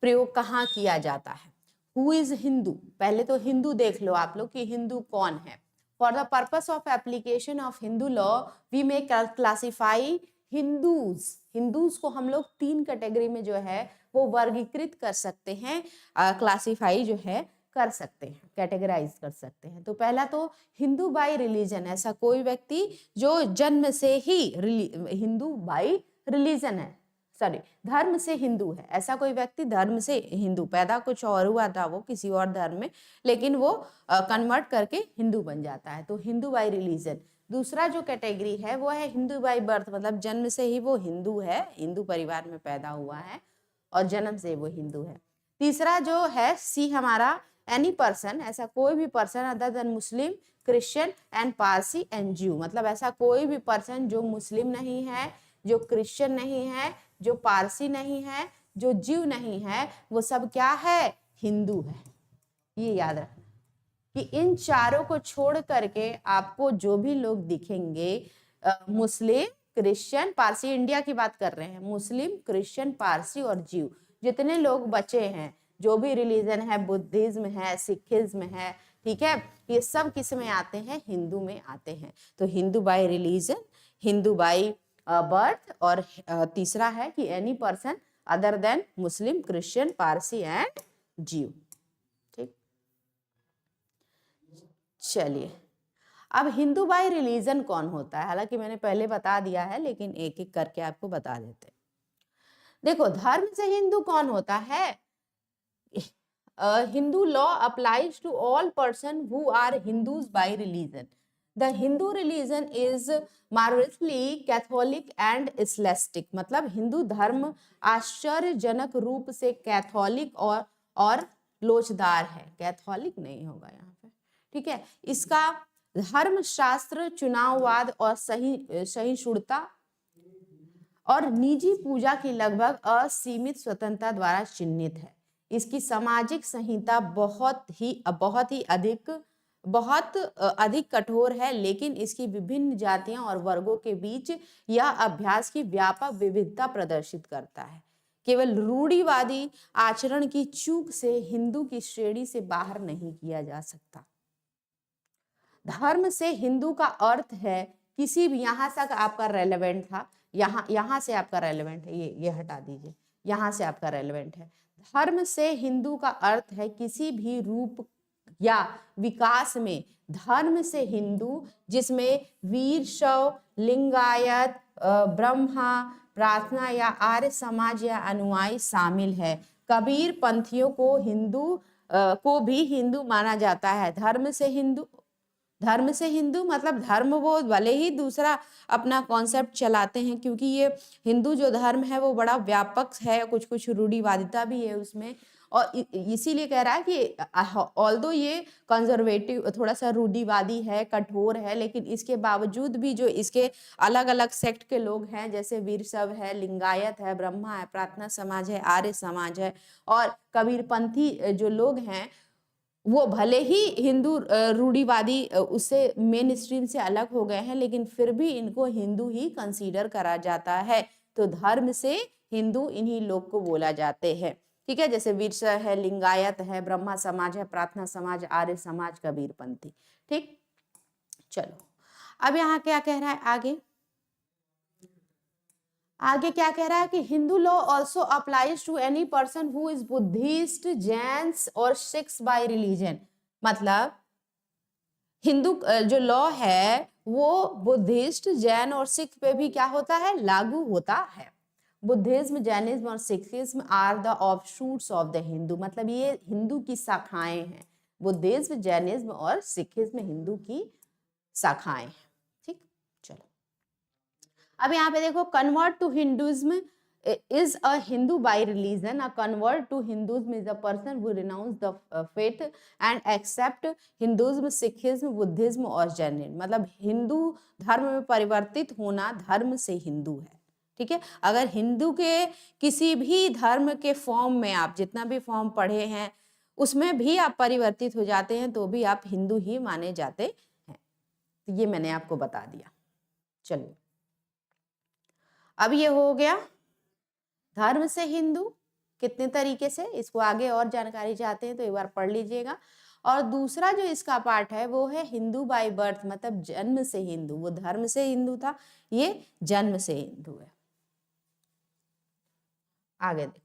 प्रयोग कहाँ किया जाता है। हु इज हिंदू, पहले तो हिंदू देख लो आप लोग कि हिंदू कौन है। For the purpose of application of Hindu law we may classify Hindus, Hindus को हम लोग 3 कैटेगरी में जो है वो वर्गीकृत कर सकते हैं, क्लासिफाई जो है कर सकते हैं, कैटेगराइज कर सकते हैं। तो पहला तो हिंदू बाय रिलीजन, ऐसा कोई व्यक्ति जो जन्म से ही हिंदू बाय रिलीजन है, सॉरी धर्म से हिंदू है, ऐसा कोई व्यक्ति धर्म से हिंदू, पैदा कुछ और हुआ था वो किसी और धर्म में, लेकिन वो कन्वर्ट करके हिंदू बन जाता है, तो हिंदू बाय रिलीजन। दूसरा जो कैटेगरी है वो है हिंदू बाय बर्थ, मतलब जन्म से ही वो हिंदू है, हिंदू परिवार में पैदा हुआ है और जन्म से वो हिंदू है। तीसरा जो है सी हमारा एनी पर्सन, ऐसा कोई भी person other than Muslim, Christian and Parsi and ज्यू, मतलब ऐसा कोई भी पर्सन जो मुस्लिम नहीं है, जो क्रिश्चियन नहीं है, जो पारसी नहीं है, जो ज्यू नहीं है, वो सब क्या है, हिंदू है। ये याद रखना कि इन चारों को छोड़ करके आपको जो भी लोग दिखेंगे, मुस्लिम, क्रिश्चियन, पारसी, इंडिया की बात कर रहे हैं, मुस्लिम, क्रिश्चियन, पारसी और ज्यू, जितने लोग बचे हैं, जो भी रिलीजन है, बुद्धिज्म है, सिखिज्म है, ठीक है, ये सब किस में आते हैं, हिंदू में आते हैं। तो Hindu bye religion, Hindu by birth, और तीसरा है कि any person other than Muslim, Christian, Parsi and ज्यू। ठीक, चलिए अब हिंदू बाय रिलीजन कौन होता है, हालांकि मैंने पहले बता दिया है लेकिन एक एक करके आपको बता देते हैं। देखो धर्म से हिंदू कौन होता है, Hindu law applies to all person who are Hindus by religion. The Hindu religion is marvelously Catholic and Islamistic, मतलब हिंदू धर्म आश्चर्यजनक रूप से कैथोलिक और लोचदार है, कैथोलिक नहीं होगा यहाँ पे, ठीक है। इसका धर्म शास्त्र चुनाववाद और सहिष्णुता और निजी पूजा की लगभग असीमित स्वतंत्रता द्वारा चिन्हित है। इसकी सामाजिक संहिता बहुत ही अधिक कठोर है, लेकिन इसकी विभिन्न जातियों और वर्गों के बीच यह अभ्यास की व्यापक विविधता प्रदर्शित करता है। केवल रूढ़िवादी आचरण की चूक से हिंदू की श्रेणी से बाहर नहीं किया जा सकता। धर्म से हिंदू का अर्थ है किसी भी, यहां तक आपका रेलेवेंट था, यहां से आपका रेलेवेंट है, ये हटा दीजिए, यहां से आपका रेलेवेंट है। धर्म से हिंदू का अर्थ है किसी भी रूप या विकास में धर्म से हिंदू, जिसमें वीर शैव, लिंगायत, ब्रह्मा, प्रार्थना या आर्य समाज या अनुयायी शामिल है। कबीर पंथियों को को भी हिंदू माना जाता है। धर्म से हिंदू मतलब धर्म वो भले ही दूसरा अपना कॉन्सेप्ट चलाते हैं, क्योंकि ये हिंदू जो धर्म है वो बड़ा व्यापक है, कुछ कुछ रूढ़िवादिता भी है उसमें, और इसीलिए कह रहा है कि ऑल्दो ये कंजर्वेटिव, थोड़ा सा रूढ़िवादी है, कठोर है, लेकिन इसके बावजूद भी जो इसके अलग अलग सेक्ट के लोग हैं, जैसे वीरशैव है, लिंगायत है, ब्रह्मा है, प्रार्थना समाज है, आर्य समाज है, और कबीरपंथी जो लोग हैं, वो भले ही हिंदू रूढ़िवादी उससे मेन स्ट्रीम से अलग हो गए हैं, लेकिन फिर भी इनको हिंदू ही कंसीडर करा जाता है। तो धर्म से हिंदू इन्हीं लोग को बोला जाते हैं, ठीक है। जैसे वीरशैव है, लिंगायत है, ब्रह्मा समाज है, प्रार्थना समाज, आर्य समाज, कबीरपंथी, ठीक। चलो अब यहाँ क्या कह रहा है आगे क्या कह रहा है कि Hindu law also applies to any person who is Buddhist, Jains और सिख्स बाय रिलीजन, मतलब हिंदू जो लॉ है वो बुद्धिस्ट, जैन और सिख पे भी क्या होता है, लागू होता है। बुद्धिज्म, जैनिज्म और Sikhism are the offshoots of the Hindu, मतलब ये हिंदू की शाखाएं हैं। बुद्धिज्म, जैनिज्म और सिखिज्म हिंदू की शाखाएं हैं, ठीक। चलो अब यहाँ पे देखो, convert to Hinduism is a Hindu by religion. A convert to Hinduism is a person who renounce the faith and accept Hinduism, Sikhism, Buddhism और जैनिज्म. मतलब हिंदू धर्म में परिवर्तित होना धर्म से हिंदू है. ठीक है, अगर हिंदू के किसी भी धर्म के फॉर्म में आप जितना भी फॉर्म पढ़े हैं उसमें भी आप परिवर्तित हो जाते हैं तो भी आप हिंदू ही माने जाते हैं. तो ये मैंने आपको बता दिया. चलिए, अब ये हो गया धर्म से हिंदू कितने तरीके से. इसको आगे और जानकारी चाहते हैं तो एक बार पढ़ लीजिएगा. और दूसरा जो इसका पार्ट है वो है हिंदू बाय बर्थ, मतलब जन्म से हिंदू. वो धर्म से हिंदू था, ये जन्म से हिंदू है. आगे देखो,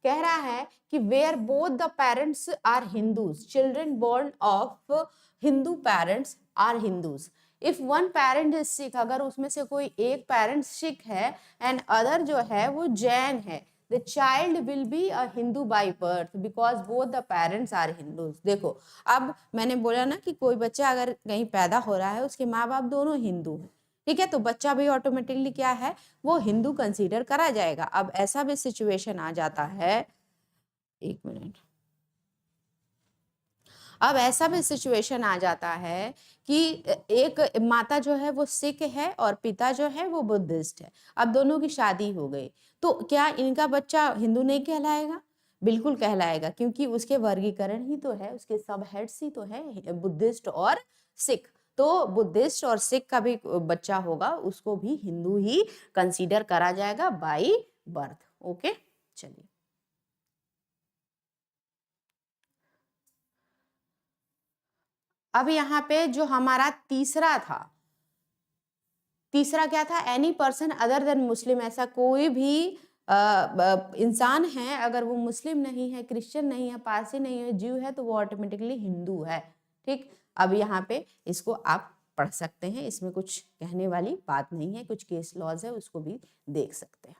कह रहा है कि where both the parents are Hindus, children born of Hindu parents are Hindus. If one parent is Sikh, अगर उसमें से कोई एक पेरेंट सिख है एंड अदर जो है वो जैन है, the child will be a Hindu by birth because both the parents are Hindus. देखो, अब मैंने बोला ना कि कोई बच्चा अगर कहीं पैदा हो रहा है उसके माँ बाप दोनों हिंदू हैं, ठीक है, तो बच्चा भी ऑटोमेटिकली क्या है, वो हिंदू कंसीडर करा जाएगा. अब ऐसा भी सिचुएशन आ जाता है, एक मिनट, अब ऐसा भी सिचुएशन आ जाता है कि एक माता जो है वो सिख है और पिता जो है वो बुद्धिस्ट है. अब दोनों की शादी हो गई, तो क्या इनका बच्चा हिंदू नहीं कहलाएगा? बिल्कुल कहलाएगा, क्योंकि उसके वर्गीकरण ही तो है, उसके सब हेड्स ही तो है बुद्धिस्ट और सिख. तो बुद्धिस्ट और सिख का भी बच्चा होगा, उसको भी हिंदू ही कंसीडर करा जाएगा बाय बर्थ. ओके, चलिए. अब यहाँ पे जो हमारा तीसरा था, तीसरा क्या था, एनी पर्सन अदर देन मुस्लिम. ऐसा कोई भी इंसान है, अगर वो मुस्लिम नहीं है, क्रिश्चियन नहीं है, पारसी नहीं है, ज्यू है, तो वो ऑटोमेटिकली हिंदू है. ठीक, अब यहाँ पे इसको आप पढ़ सकते हैं, इसमें कुछ कहने वाली बात नहीं है, कुछ केस लॉज है उसको भी देख सकते हैं.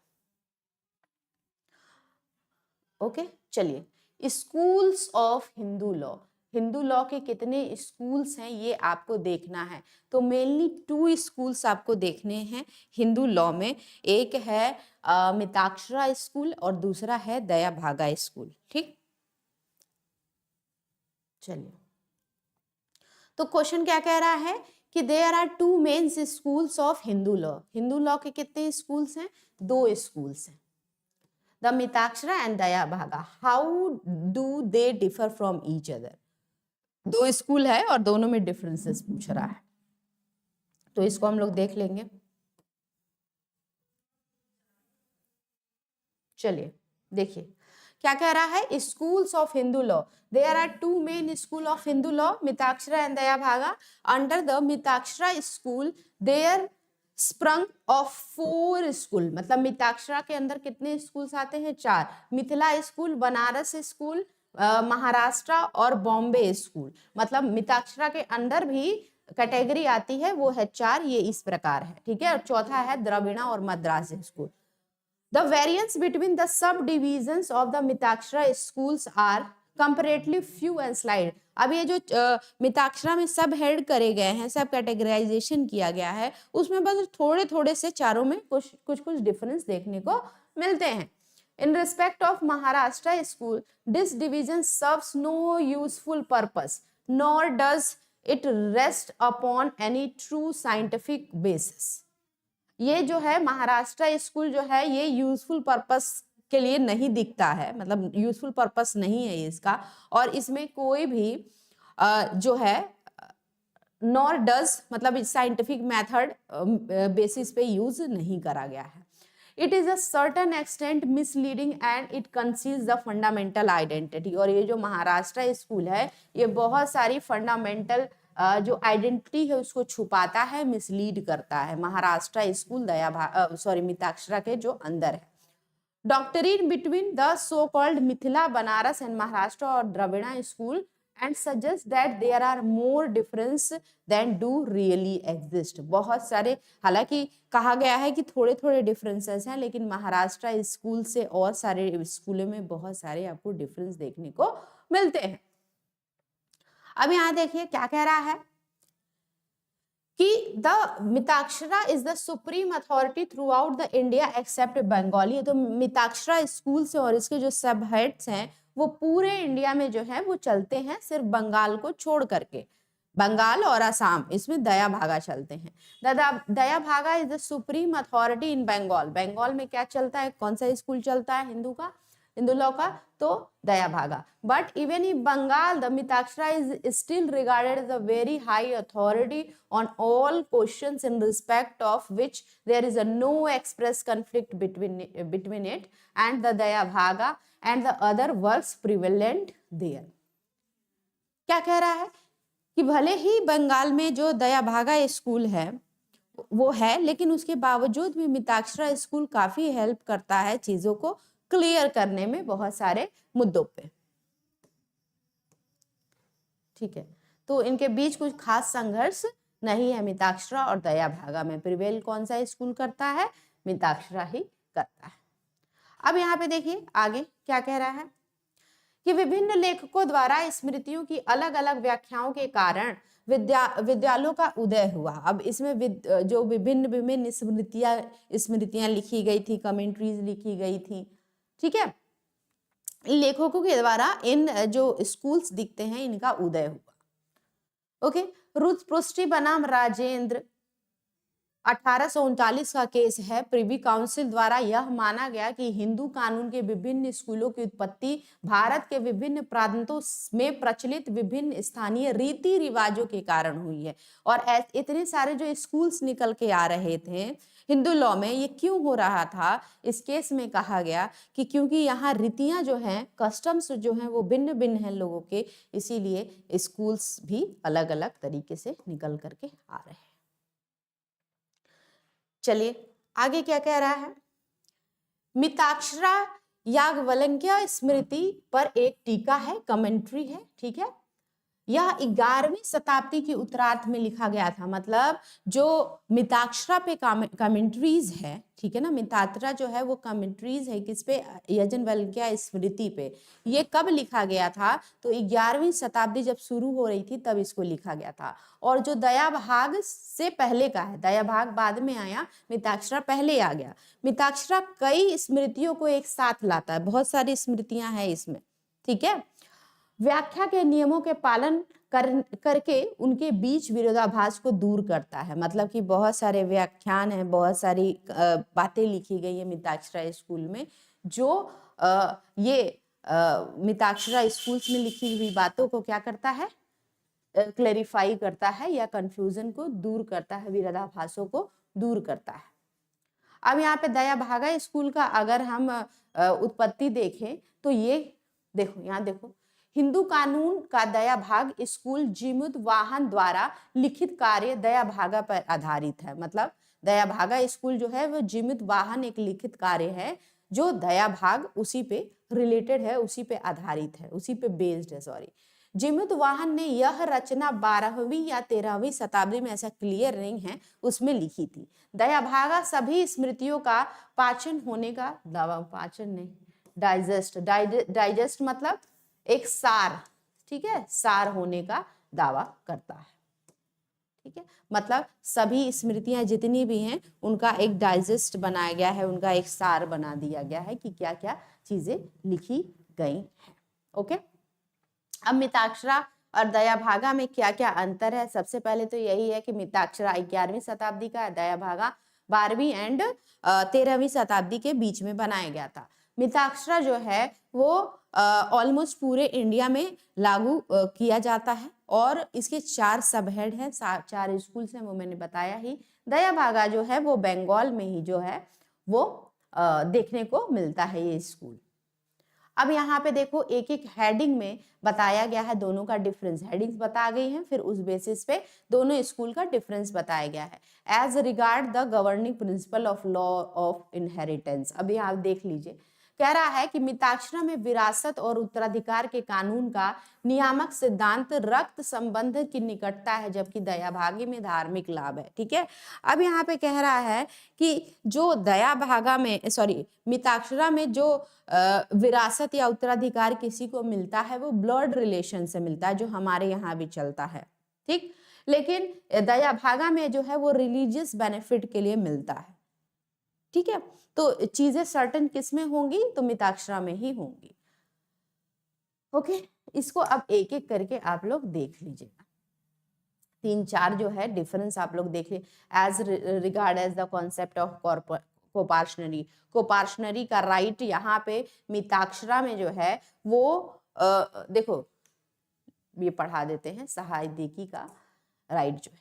ओके, चलिए. Schools of Hindu law, Hindu law के कितने स्कूल्स हैं ये आपको देखना है. तो मेनली 2 स्कूल्स आपको देखने हैं हिंदू लॉ में. एक है मिताक्षरा स्कूल और दूसरा है दया भागा स्कूल. ठीक, चलिए. तो क्वेश्चन क्या कह रहा है कि there are 2 main schools of Hindu law. Hindu law के कितने स्कूल्स हैं? 2 स्कूल्स हैं, द मिताक्षरा एंड दया भागा. How do they differ from each other. 2 school है और दोनों में डिफरेंसेस पूछ रहा है, तो इसको हम लोग देख लेंगे. चलिए, देखिए क्या कह रहा है. Schools of Hindu law, there are 2 main school of Hindu law, Mitakshara and Dayabhaga. Under the Mitakshara school there sprung off 4 school. मतलब मिताक्षरा के अंदर कितने स्कूल्स आते हैं? 4. मिथिला स्कूल, बनारस स्कूल, महाराष्ट्र और बॉम्बे स्कूल. मतलब मिताक्षरा के अंदर भी कैटेगरी आती है, वो है 4. ये इस प्रकार है, ठीक है. और चौथा है द्रविड़ा और Madras school. The variance between the subdivisions of the Mitakshara schools are comparatively few and slight. अब ये जो मिताक्षरा में सब हेड करे गए हैं, सब कैटेगराइजेशन किया गया है, उसमें बस थोड़े थोड़े से चारों में कुछ डिफरेंस देखने को मिलते हैं. In respect of Maharashtra school, this division serves no useful purpose, nor does it rest upon any true scientific basis. ये जो है महाराष्ट्र स्कूल जो है ये यूजफुल पर्पस के लिए नहीं दिखता है, मतलब यूजफुल पर्पस नहीं है इसका, और इसमें कोई भी जो है नॉर डज, मतलब साइंटिफिक मेथड बेसिस पे यूज नहीं करा गया है. It is a certain extent misleading and it conceals the fundamental identity. और ये जो महाराष्ट्र स्कूल है ये बहुत सारी फंडामेंटल जो आइडेंटिटी है उसको छुपाता है, मिसलीड करता है. महाराष्ट्र स्कूल मिताक्षरा के जो अंदर है. Doctrine between the so called Mithila, Banaras and Maharashtra और Dravida school and suggest that there are more difference than do really exist. बहुत सारे, हालांकि कहा गया है कि थोड़े थोड़े डिफरेंसेस हैं, लेकिन महाराष्ट्र स्कूल से और सारे स्कूलों में बहुत सारे आपको डिफरेंस देखने को मिलते हैं. अब यहाँ देखिए क्या कह रहा है. कि the Mitakshara is the supreme authority through out the India accept Bengali. तो मिताक्षरा स्कूल से और इसके जो सब हेड्स हैं वो पूरे इंडिया में जो है वो चलते हैं, सिर्फ बंगाल को छोड़ करके। बंगाल और असम इसमें दया भागा चलते हैं। Dayabhaga is the supreme authority in Bengal. Bengal में क्या चलता है, कौन सा स्कूल चलता है हिंदू का, हिंदू लॉ का, तो Dayabhaga. But even in Bengal the Mitakshara is still regarded as a very high authority on all questions in respect of which there is a no express conflict between it and the Daya Bhaga and the other works prevalent there। क्या कह रहा है कि भले ही बंगाल में जो दया भागा school है वो है, लेकिन उसके बावजूद भी मिताक्षरा स्कूल काफी हेल्प करता है चीजों को क्लियर करने में बहुत सारे मुद्दों पे। ठीक है, तो इनके बीच कुछ खास संघर्ष नहीं है मिताक्षरा और दया भागा में। प्रिवेल कौन सा स्कूल करता है, मिताक्षरा ही करता है। अब यहाँ पे देखिए आगे क्या कह रहा है कि विभिन्न लेखकों द्वारा स्मृतियों की अलग अलग व्याख्याओं के कारण विद्यालयों का उदय हुआ। अब इसमें जो विभिन्न विभिन्न स्मृतियां लिखी गई थी, कमेंट्रीज लिखी गई थी, ठीक है, लेखकों के द्वारा इन जो स्कूल्स दिखते हैं इनका उदय हुआ। ओके, रुथ पृष्टि बनाम राजेंद्र 1839 का केस है। प्रिवी काउंसिल द्वारा यह माना गया कि हिंदू कानून के विभिन्न स्कूलों की उत्पत्ति भारत के विभिन्न प्रांतों में प्रचलित विभिन्न स्थानीय रीति रिवाजों के कारण हुई है। और इतने सारे जो स्कूल्स निकल के आ रहे थे हिंदू लॉ में, ये क्यों हो रहा था, इस केस में कहा गया कि क्योंकि यहाँ रीतियां जो हैं, कस्टम्स जो हैं वो भिन्न भिन्न हैं लोगों के, इसीलिए स्कूल्स भी अलग अलग तरीके से निकल करके आ रहे हैं। चलिए आगे क्या कह रहा है, मिताक्षरा याज्ञवल्क्य स्मृति पर एक टीका है, कमेंट्री है, ठीक है। यह 11वीं शताब्दी की उत्तरार्ध में लिखा गया था। मतलब जो मिताक्षरा पे कमेंट्रीज है, ठीक है ना, मिताक्षरा जो है वो कमेंट्रीज है किस पे, याज्ञवल्क्य स्मृति पे। ये कब लिखा गया था, तो 11वीं शताब्दी जब शुरू हो रही थी तब इसको लिखा गया था। और जो दया भाग से पहले का है, दया भाग बाद में आया, मिताक्षरा पहले आ गया। मिताक्षरा कई स्मृतियों को एक साथ लाता है, बहुत सारी स्मृतियां हैं इसमें, ठीक है। व्याख्या के नियमों के पालन करके उनके बीच विरोधाभास को दूर करता है। मतलब कि बहुत सारे व्याख्यान हैं, बहुत सारी बातें लिखी गई है मिताक्षरा स्कूल में, जो मिताक्षरा स्कूल्स में लिखी हुई बातों को क्या करता है, क्लैरिफाई करता है या कंफ्यूजन को दूर करता है, विरोधाभासों को दूर करता है। अब यहाँ पे दया भागा स्कूल का अगर हम उत्पत्ति देखें तो ये देखो, यहाँ देखो, हिंदू कानून का दया भाग स्कूल जीमुत वाहन द्वारा लिखित कार्य दया भागा पर आधारित है। मतलब दया भागा स्कूल जो है वो जीमुत वाहन एक लिखित कार्य है जो दया भाग उसी पे रिलेटेड है, उसी पे आधारित है, उसी पे बेस्ड है, सॉरी। जीमुत वाहन ने यह रचना 12वीं या 13वीं शताब्दी में, ऐसा क्लियर नहीं है, उसमें लिखी थी। दया भागा सभी स्मृतियों का पाचन होने का दावा, पाचन नहीं, डाइजेस्ट मतलब एक सार, ठीक है, सार होने का दावा करता है, ठीक है। मतलब सभी स्मृतियां जितनी भी हैं उनका एक डाइजेस्ट बनाया गया है, उनका एक सार बना दिया गया है कि क्या क्या चीजें लिखी गई हैं। ओके, अब मिताक्षरा और दया भागा में क्या क्या अंतर है। सबसे पहले तो यही है कि मिताक्षरा 11वीं शताब्दी का, दया भागा 12वीं एंड 13वीं शताब्दी के बीच में बनाया गया था। मिताक्षरा जो है वो ऑलमोस्ट पूरे इंडिया में लागू किया जाता है और इसके 4 सब हेड हैं, 4 स्कूल्स हैं, वो मैंने बताया ही। दया भागा जो है वो बंगाल में ही जो है वो देखने को मिलता है ये स्कूल। अब यहाँ पे देखो एक एक हेडिंग में बताया गया है दोनों का डिफरेंस, हेडिंग्स बता गई हैं, फिर उस बेसिस पे दोनों स्कूल का डिफरेंस बताया गया है। As regard the governing principle of law of inheritance, अभी आप देख लीजिए, कह रहा है कि मिताक्षरा में विरासत और उत्तराधिकार के कानून का नियामक सिद्धांत रक्त संबंध की निकटता है, जबकि दया भागी में धार्मिक लाभ है, ठीक है। अब यहाँ पे कह रहा है कि जो दया भागा में, सॉरी, मिताक्षरा में जो विरासत या उत्तराधिकार किसी को मिलता है वो ब्लड रिलेशन से मिलता है, जो हमारे यहाँ भी चलता है, ठीक। लेकिन दया भागा में जो है वो रिलीजियस बेनिफिट के लिए मिलता है। ठीक है, तो चीजें सर्टेन किस में होंगी, तो मिताक्षरा में ही होंगी। ओके, इसको अब एक एक करके आप लोग देख लीजिएगा। 3-4 जो है डिफरेंस आप लोग देख लीजिए। As regard as the concept of coparcenary, coparcenary का राइट यहाँ पे मिताक्षरा में जो है वो देखो ये पढ़ा देते हैं, सहायदिकी का राइट जो है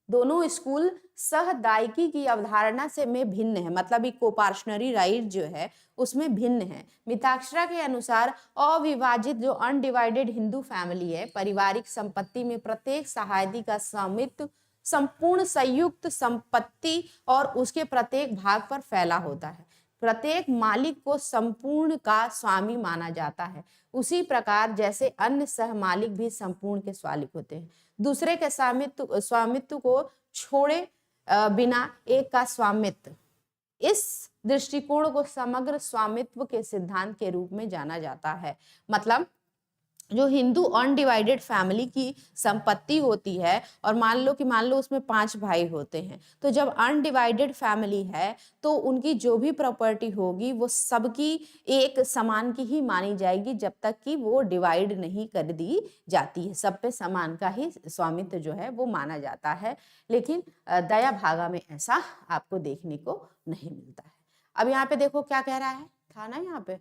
दोनों स्कूल सहदायिकी की अवधारणा से में भिन्न है, मतलब ये कोपार्शनरी राइट जो है उसमें भिन्न है। मिताक्षरा के अनुसार अविभाजित जो अनडिवाइडेड हिंदू फैमिली है, पारिवारिक संपत्ति में प्रत्येक सहायदी का स्वामित्व संपूर्ण संयुक्त संपत्ति और उसके प्रत्येक भाग पर फैला होता है। प्रत्येक मालिक को संपूर्ण का स्वामी माना जाता है, उसी प्रकार जैसे अन्य सह मालिक भी संपूर्ण के स्वालिक होते हैं। दूसरे के स्वामित्व को छोड़े बिना एक का स्वामित्व, इस दृष्टिकोण को समग्र स्वामित्व के सिद्धांत के रूप में जाना जाता है। मतलब जो हिंदू अनडिवाइडेड फैमिली की संपत्ति होती है और मान लो उसमें 5 भाई होते हैं, तो जब अनडिवाइडेड फैमिली है तो उनकी जो भी प्रॉपर्टी होगी वो सबकी एक समान की ही मानी जाएगी, जब तक कि वो डिवाइड नहीं कर दी जाती है। सब पे समान का ही स्वामित्व जो है वो माना जाता है। लेकिन दया भागा में ऐसा आपको देखने को नहीं मिलता है। अब यहाँ पे देखो क्या कह रहा है, था ना यहाँ पे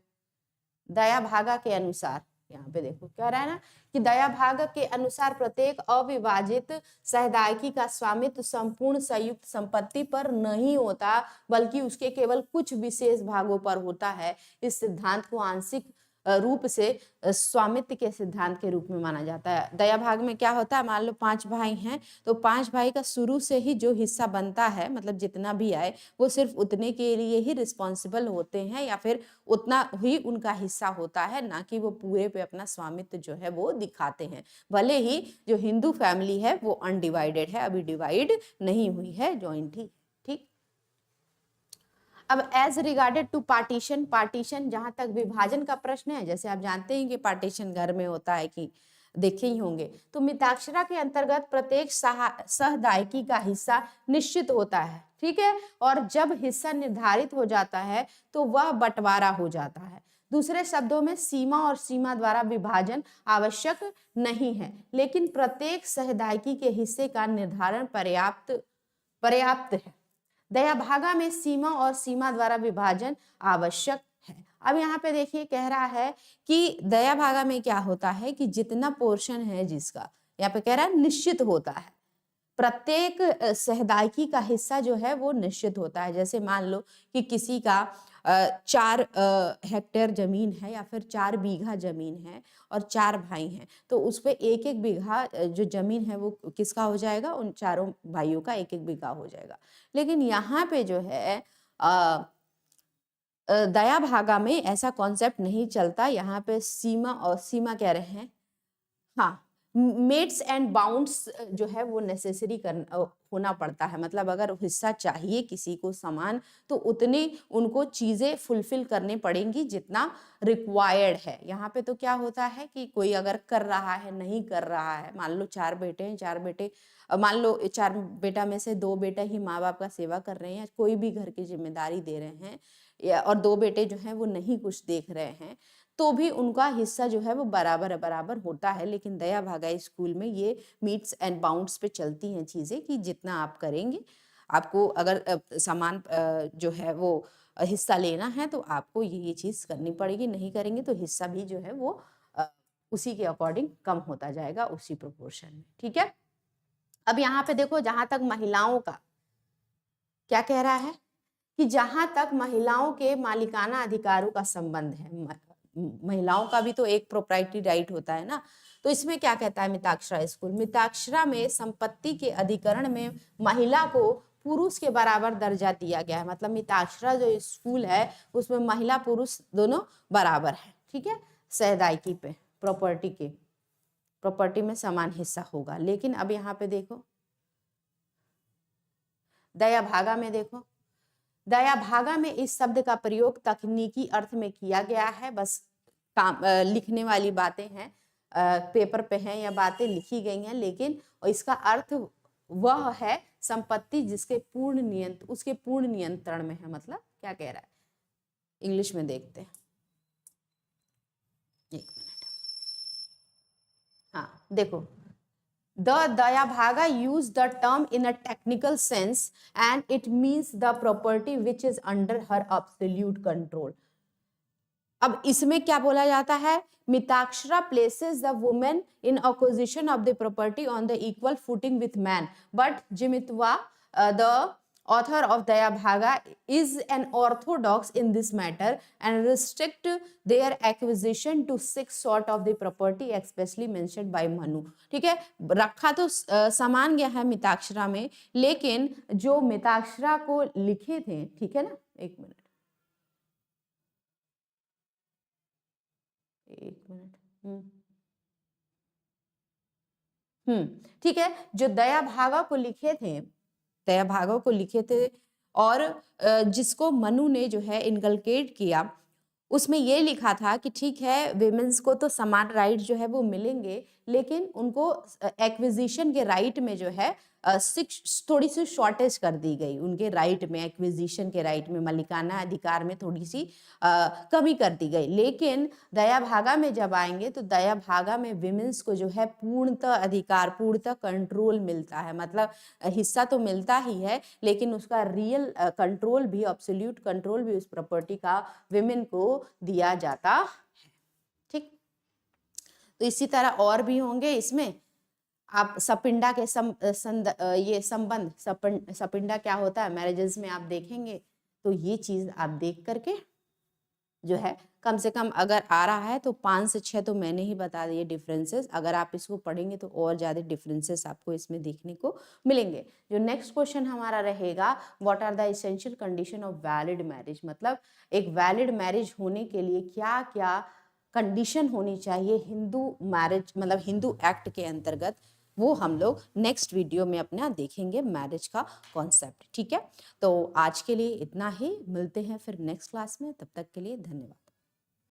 दया भागा के अनुसार, यहाँ पे देखो क्या रहा है ना कि दया भाग के अनुसार प्रत्येक अविभाजित सहदायिकी का स्वामित्व संपूर्ण संयुक्त संपत्ति पर नहीं होता, बल्कि उसके केवल कुछ विशेष भागों पर होता है। इस सिद्धांत को आंशिक रूप से स्वामित्व के सिद्धांत के रूप में माना जाता है। दया भाग में क्या होता है, मान लो 5 भाई हैं तो 5 भाई का शुरू से ही जो हिस्सा बनता है, मतलब जितना भी आए वो सिर्फ उतने के लिए ही रिस्पॉन्सिबल होते हैं या फिर उतना ही उनका हिस्सा होता है, ना कि वो पूरे पे अपना स्वामित्व जो है वो दिखाते हैं। भले ही जो हिंदू फैमिली है वो अनडिवाइडेड है, अभी डिवाइड नहीं हुई है, जॉइंट ही। ठीक, अब as regarded to partition, partition जहां तक विभाजन का प्रश्न है, जैसे आप जानते हैं कि पार्टीशन घर में होता है कि देखे ही होंगे, तो मिताक्षरा के अंतर्गत प्रत्येक सहदायिकी का हिस्सा निश्चित होता है। ठीक है, और जब हिस्सा निर्धारित हो जाता है तो वह बंटवारा हो जाता है। दूसरे शब्दों में सीमा और सीमा द्वारा विभाजन आवश्यक नहीं है, लेकिन प्रत्येक सहदायिकी के हिस्से का निर्धारण पर्याप्त है। दया भागा में सीमा और सीमा द्वारा विभाजन आवश्यक है। अब यहाँ पे देखिए कह रहा है कि दया भागा में क्या होता है कि जितना पोर्शन है जिसका, यहाँ पे कह रहा है निश्चित होता है, प्रत्येक सहदायिकी का हिस्सा जो है वो निश्चित होता है। जैसे मान लो कि किसी का 4 हेक्टेयर जमीन है या फिर 4 बीघा जमीन है और 4 भाई हैं, तो उस पे 1-1 बीघा जो जमीन है वो किसका हो जाएगा, उन चारों भाइयों का 1-1 बीघा हो जाएगा। लेकिन यहाँ पे जो है दया भागा में ऐसा कॉन्सेप्ट नहीं चलता। यहाँ पे सीमा और सीमा कह रहे हैं, हाँ, मेट्स एंड बाउंड्स जो है वो नेसेसरी होना पड़ता है। मतलब अगर हिस्सा चाहिए किसी को समान, तो उतने उनको चीजें फुलफिल करने पड़ेंगी जितना रिक्वायर्ड है। यहाँ पे तो क्या होता है कि कोई अगर कर रहा है, नहीं कर रहा है, मान लो 4 बेटे हैं, 4 बेटे, मान लो 4 बेटा में से 2 बेटा ही माँ बाप का सेवा कर रहे हैं, कोई भी घर की जिम्मेदारी दे रहे हैं, और 2 बेटे जो हैं वो नहीं कुछ देख रहे हैं, तो भी उनका हिस्सा जो है वो बराबर होता है। लेकिन दया भागा स्कूल में ये मीट्स एंड बाउंड्स पे चलती हैं चीजें कि जितना आप करेंगे, आपको अगर समान जो है वो हिस्सा लेना है तो आपको ये चीज करनी पड़ेगी, नहीं करेंगे तो हिस्सा भी जो है वो उसी के अकॉर्डिंग कम होता जाएगा, उसी प्रोपोर्शन में। ठीक है, अब यहाँ पे देखो जहां तक महिलाओं का क्या कह रहा है कि जहां तक महिलाओं के मालिकाना अधिकारों का संबंध है, महिलाओं का भी तो एक प्रोप्राइटरी राइट होता है ना, तो इसमें क्या कहता है मिताक्षरा स्कूल, मिताक्षरा में संपत्ति के अधिकरण में महिला को पुरुष के बराबर दर्जा दिया गया है। मतलब मिताक्षरा जो स्कूल है उसमें महिला पुरुष दोनों बराबर है। ठीक है, सहदायिकी पे प्रॉपर्टी में समान हिस्सा होगा। लेकिन अब यहाँ पे देखो दया भागा में, देखो दया भागा में इस शब्द का प्रयोग तकनीकी अर्थ में किया गया है, बस काम लिखने वाली बातें हैं। पेपर पे हैं या बातें लिखी गई हैं, लेकिन इसका अर्थ वह है संपत्ति जिसके उसके पूर्ण नियंत्रण में है। मतलब क्या कह रहा है, इंग्लिश में देखते हैं, एक मिनट। हाँ देखो, The Dayabhaga use the term in a technical sense and it means the property which is under her absolute control. अब इसमें क्या बोला जाता है, Mitakshara places the woman in acquisition of the property on the equal footing with man, but Jimitwa, the author of Dayabhaga, is an orthodox in this matter and restrict their acquisition to 6 sort of the property especially mentioned by Manu. ठीक है, रखा तो समान गया है मिताक्षरा में, लेकिन जो मिताक्षरा को लिखे थे, ठीक है ना, एक मिनट, ठीक है, जो दया भागा को लिखे थे, दया भागा को लिखे थे और जिसको मनु ने जो है इनकलकेट किया, उसमें ये लिखा था कि ठीक है विमेंस को तो समान राइट जो है वो मिलेंगे, लेकिन उनको एक्विजिशन के राइट में जो है थोड़ी सी शॉर्टेज कर दी गई, उनके राइट में, एक्विजिशन के राइट में, मालिकाना अधिकार में थोड़ी सी कमी कर दी गई। लेकिन दया भागा में जब आएंगे तो दया भागा में विमेंस को जो है पूर्णतः अधिकार, पूर्णतः कंट्रोल मिलता है। मतलब हिस्सा तो मिलता ही है, लेकिन उसका रियल कंट्रोल भी, एब्सोल्यूट कंट्रोल भी उस प्रॉपर्टी का विमेन को दिया जाता है। ठीक, तो इसी तरह और भी होंगे इसमें। आप सपिंडा के ये संबंध, सपिंडा क्या होता है मैरिजेस में आप देखेंगे, तो ये चीज आप देख करके जो है कम से कम अगर आ रहा है तो 5 से 6 तो मैंने ही बता दिए डिफरेंसेस। अगर आप इसको पढ़ेंगे तो और ज़्यादा डिफरेंसेस आपको इसमें देखने को मिलेंगे। जो नेक्स्ट क्वेश्चन हमारा रहेगा, what are the essential condition of valid marriage, मतलब एक वैलिड मैरिज होने के लिए क्या क्या कंडीशन होनी चाहिए हिंदू मैरिज, मतलब हिंदू एक्ट के अंतर्गत, वो हम लोग नेक्स्ट वीडियो में अपना देखेंगे मैरिज का कॉन्सेप्ट। ठीक है, तो आज के लिए इतना ही, मिलते हैं फिर नेक्स्ट क्लास में, तब तक के लिए धन्यवाद।